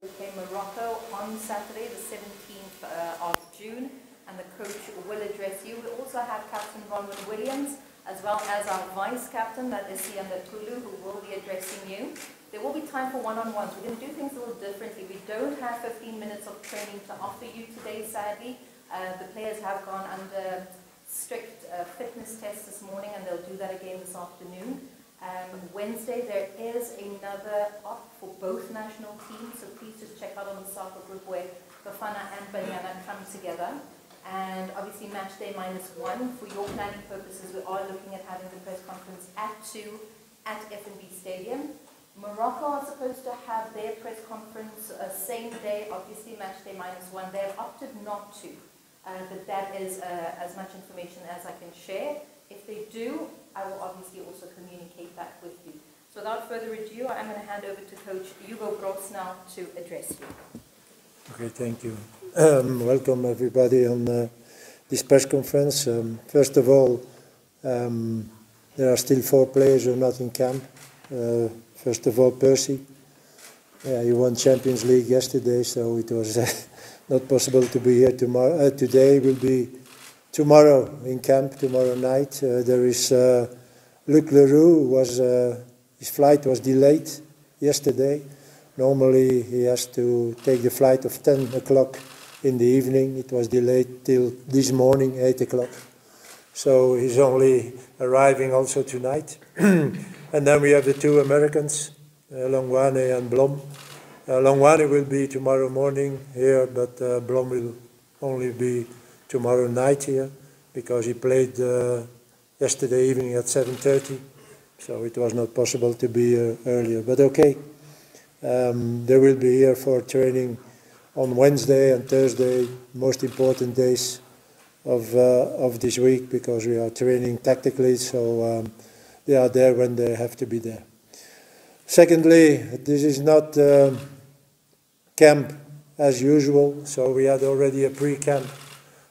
We play Morocco on Saturday, the 17th of June, and the coach will address you. We also have Captain Ronald Williams, as well as our Vice Captain, that is Sianda Kulu, who will be addressing you. There will be time for one-on-ones. We're going to do things a little differently. We don't have 15 minutes of training to offer you today, sadly. The players have gone under strict fitness tests this morning, and they'll do that again this afternoon. Wednesday there is another op for both national teams, so please just check out on the soccer group where Bafana and Banyana come together. And obviously match day -1 for your planning purposes. We are looking at having the press conference at 2 at F&B Stadium. Morocco are supposed to have their press conference same day, obviously match day -1. They have opted not to, but that is as much information as I can share. If they do, I will obviously also communicate that with you. So without further ado, I'm going to hand over to Coach Hugo Broos now to address you. Okay, thank you. Welcome everybody on this press conference. First of all, there are still 4 players who are not in camp. First of all, Percy. He won Champions League yesterday, so it was not possible to be here tomorrow. Today will be tomorrow in camp, tomorrow night. There is Luc Leroux, his flight was delayed yesterday. Normally he has to take the flight of 10 o'clock in the evening. It was delayed till this morning, 8 o'clock. So he's only arriving also tonight. And then we have the 2 Americans, Longwane and Blom. Longwane will be tomorrow morning here, but Blom will only be tomorrow night here, because he played yesterday evening at 7:30, so it was not possible to be here earlier. But okay, they will be here for training on Wednesday and Thursday, most important days of this week, because we are training tactically, so they are there when they have to be there. Secondly, this is not camp as usual, so we had already a pre-camp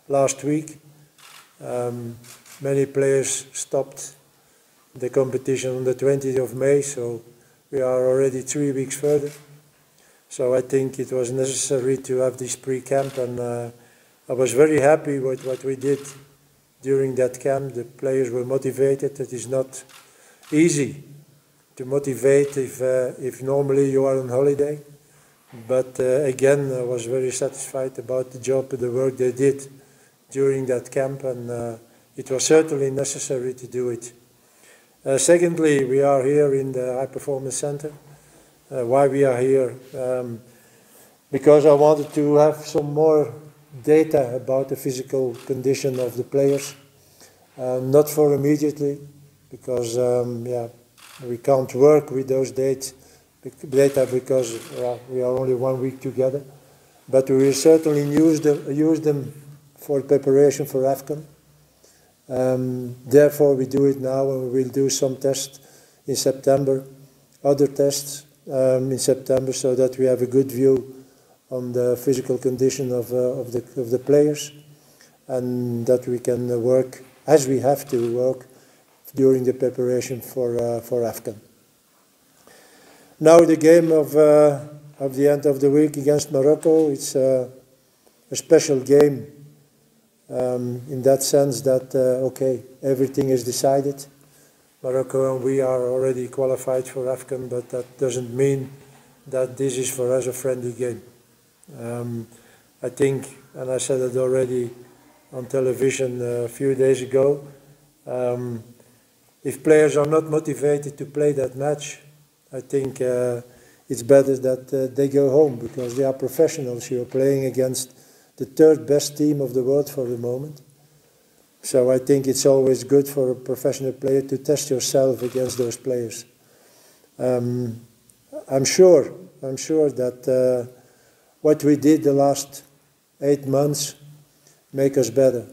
last week. Many players stopped the competition on the 20th of May, so we are already 3 weeks further. So I think it was necessary to have this pre-camp, and I was very happy with what we did during that camp. The players were motivated. It is not easy to motivate if normally you are on holiday. But again, I was very satisfied about the job, the work they did during that camp, and it was certainly necessary to do it. Secondly, we are here in the High Performance Center. Why we are here? Because I wanted to have some more data about the physical condition of the players. Not for immediately, because we can't work with those data because we are only 1 week together. But we will certainly use them for preparation for AFCON. Therefore, we do it now, and we will do some tests in September, other tests in September, so that we have a good view on the physical condition of the players, and that we can work as we have to work during the preparation for AFCON. Now the game of the end of the week against Morocco, it's a special game. In that sense that, okay, everything is decided. Morocco and we are already qualified for AFCON, but that doesn't mean that this is for us a friendly game. I think, and I said it already on television a few days ago, if players are not motivated to play that match, I think it's better that they go home, because they are professionals. You are playing against the 3rd best team of the world for the moment. So I think it's always good for a professional player to test yourself against those players. I'm sure that what we did the last 8 months make us better.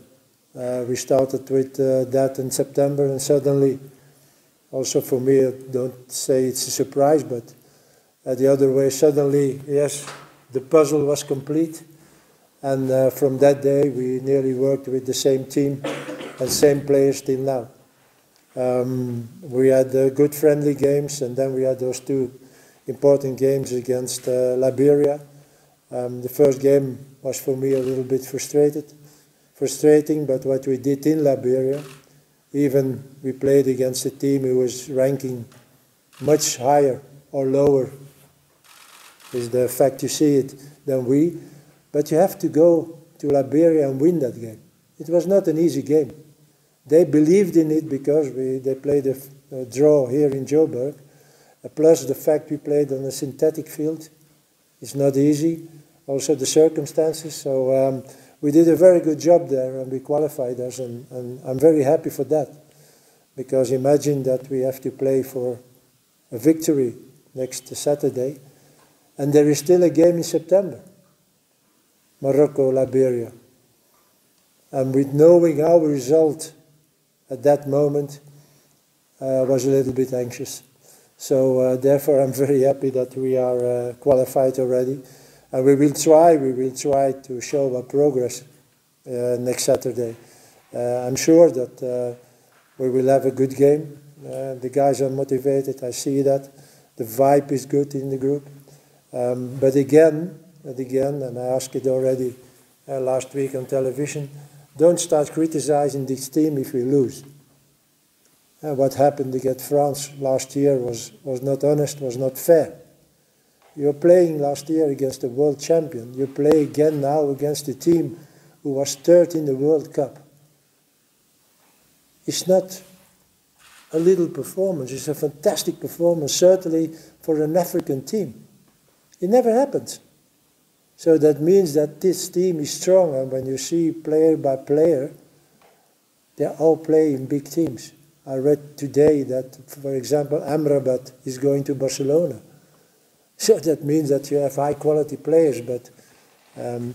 We started with that in September, and suddenly, also for me, I don't say it's a surprise, but the other way, suddenly, yes, the puzzle was complete. And from that day, we nearly worked with the same team and same players till now. We had good friendly games, and then we had those 2 important games against Liberia. The first game was for me a little bit frustrating, but what we did in Liberia, even we played against a team who was ranking much higher or lower, is the fact you see it, than we. But you have to go to Liberia and win that game. It was not an easy game. They believed in it because they played a draw here in Joburg, plus the fact we played on a synthetic field. It's not easy. Also the circumstances. So we did a very good job there and we qualified us, and I'm very happy for that. Because imagine that we have to play for a victory next Saturday, and there is still a game in September. Morocco, Liberia. And with knowing our result at that moment, I was a little bit anxious. So therefore I'm very happy that we are qualified already. And we will try to show our progress next Saturday. I'm sure that we will have a good game. The guys are motivated, I see that. The vibe is good in the group. But again, and I asked it already last week on television, don't start criticizing this team if we lose. What happened against France last year was not honest, was not fair. You're playing last year against a world champion. You play again now against a team who was third in the World Cup. It's not a little performance, it's a fantastic performance, certainly for an African team. It never happens. So that means that this team is strong, and when you see player by player, they all play in big teams. I read today that, for example, Amrabat is going to Barcelona. So that means that you have high quality players, but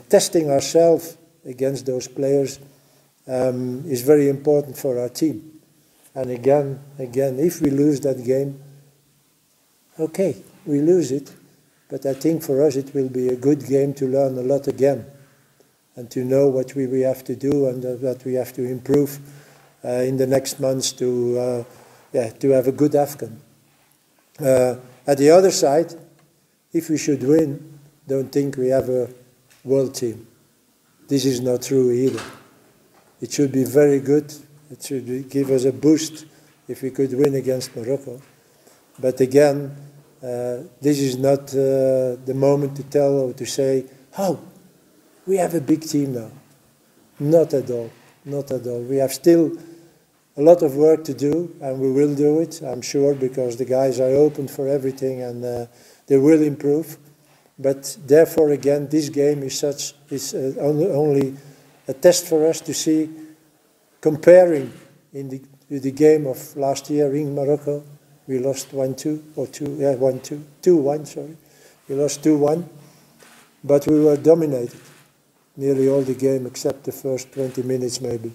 testing ourselves against those players is very important for our team. And again, if we lose that game, okay, we lose it. But I think for us it will be a good game to learn a lot again and to know what we have to do and what we have to improve in the next months to have a good AFCON. At the other side, if we should win, don't think we have a world team. This is not true either. It should be very good. It should give us a boost if we could win against Morocco. But again, this is not the moment to tell or to say, oh, we have a big team now. Not at all. Not at all. We have still a lot of work to do, and we will do it, I'm sure, because the guys are open for everything and they will improve. But therefore, again, this game is only a test for us to see, comparing with the game of last year in Morocco. We lost 1-2 or 2-1, sorry. We lost 2-1, but we were dominated nearly all the game except the first 20 minutes maybe.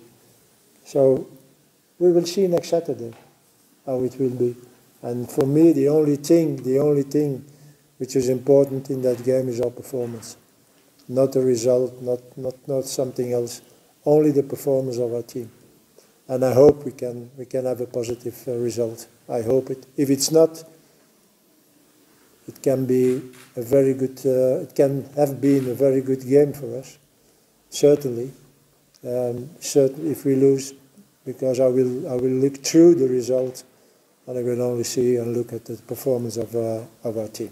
So we will see next Saturday how it will be. And for me, the only thing which is important in that game is our performance. Not the result, not something else. Only the performance of our team. And I hope we can have a positive result. I hope it. If it's not, it can be a very good. It can have been a very good game for us. Certainly, if we lose, because I will look through the result, and I will only see and look at the performance of our team.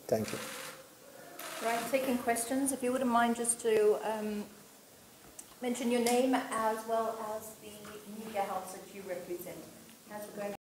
Thank you. Right, taking questions. If you wouldn't mind just to mention your name as well as the media house that you represent. As we're going